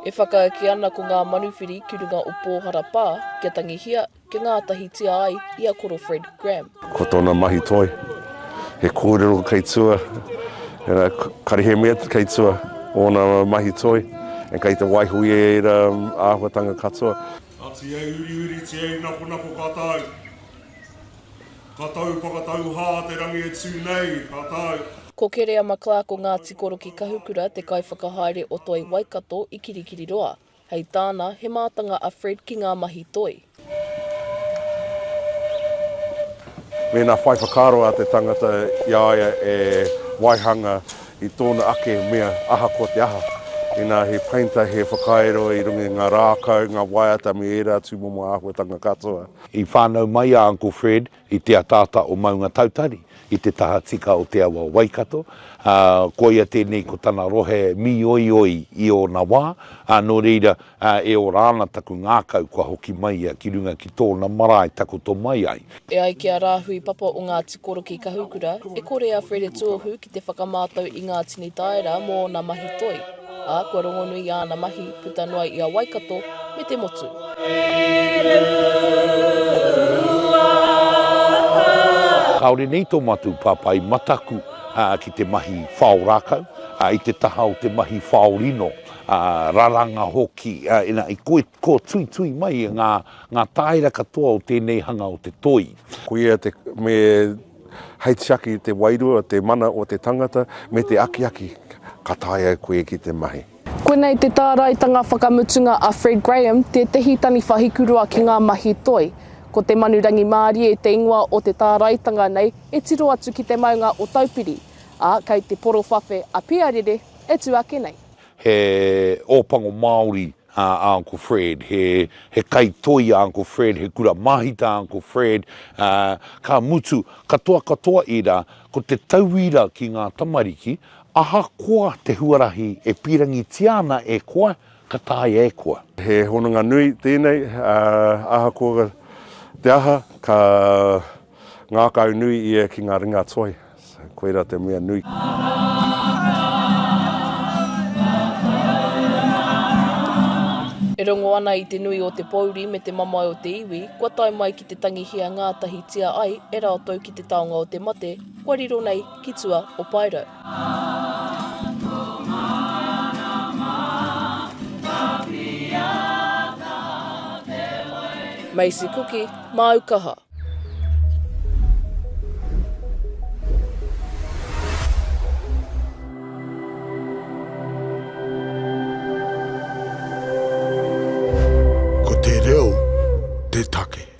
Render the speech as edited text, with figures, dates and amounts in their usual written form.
E whakaaki ana ko ngā manuwhiri ki runga o Pōhara Pā, kia tangihia ki ngā tahi tia ai i a koro Fred Graham. Ko tōna mahi toi, he kōrero kei tua, karihe mea kei tua o nā mahi toi, e kei te waihui e āhuatanga katoa. Ati e uri te e napo kātau. Kātau whakatau hā te rangi e tū nei, kātau. Ko Kerea Maklā ko ngā tikoro ki Kahukura te kaiwhakahaere o toi Waikato i Kirikiri roa. Hei tāna, he mātanga a Fred ki ngā mahi toi. Me nā whai whakaro a te tangata iaia e waihanga i tōna ake mea aha ko te aha. Ina he painta he whakaero i rungi ngā rākau, ngā waiata me era tūmomo āhuatanga katoa. I whānau mai a Uncle Fred i te atata o maunga tautari, i te taha tika o te awa Waikato. Ko ia tēnei ko tana rohe mi oi i o nā wā. Nō reira e o rāna taku ngākau kua hoki mai ki runga ki tōna marae taku tō mai ai. E ai kia rāhui papa o ngā tikoro ki Kahukura, e kore a Fred e tuohu ki te whakamātau i ngā tini taera mō nā mahi toi. A kua rongonui ana mahi puta noa i a Waikato me te motu. Kaore nei tō matu papai mataku ki te mahi whaorakau, i te taha o te mahi whaorino, raranga hoki, ina i ko tui mai ngā taira katoa o tēnei hanga o te toi. Ko ia me heitiaki te wairua, te mana o te tangata, me te aki, ka taia koe ki te mahi. Koe nei te tāraitanga whakamutunga a Fred Graham, te tehi tani whahikurua ki ngā mahi toi. Ko te manurangi Māori e te ingoa o te tāraitanga nei, e tiro atu ki te maunga o taupiri. Kei te poro whawhe a piarere, e tu ake nei. He ōpango Māori a Uncle Fred, he kai toi a Uncle Fred, he kura mahita a Uncle Fred, ka mutu katoa ira, ko te tauira ki ngā tamariki, aha koa te huarahi e pirangi tiana e koa, ka tai e koa. He hononga nui tēnei, aha koa te aha, ka ngākau nui ia ki ngā ringa toi. Koera te mea nui. E rongo ana i te nui o te pauri me te mamai o te iwi, kua tai mai ki te tangihia ngā tahi tia ai, e rātou ki te taonga o te mate, kua riro nei ki tua o Pairo. Macie Kuki, Aukaha. Ko te reo, te take.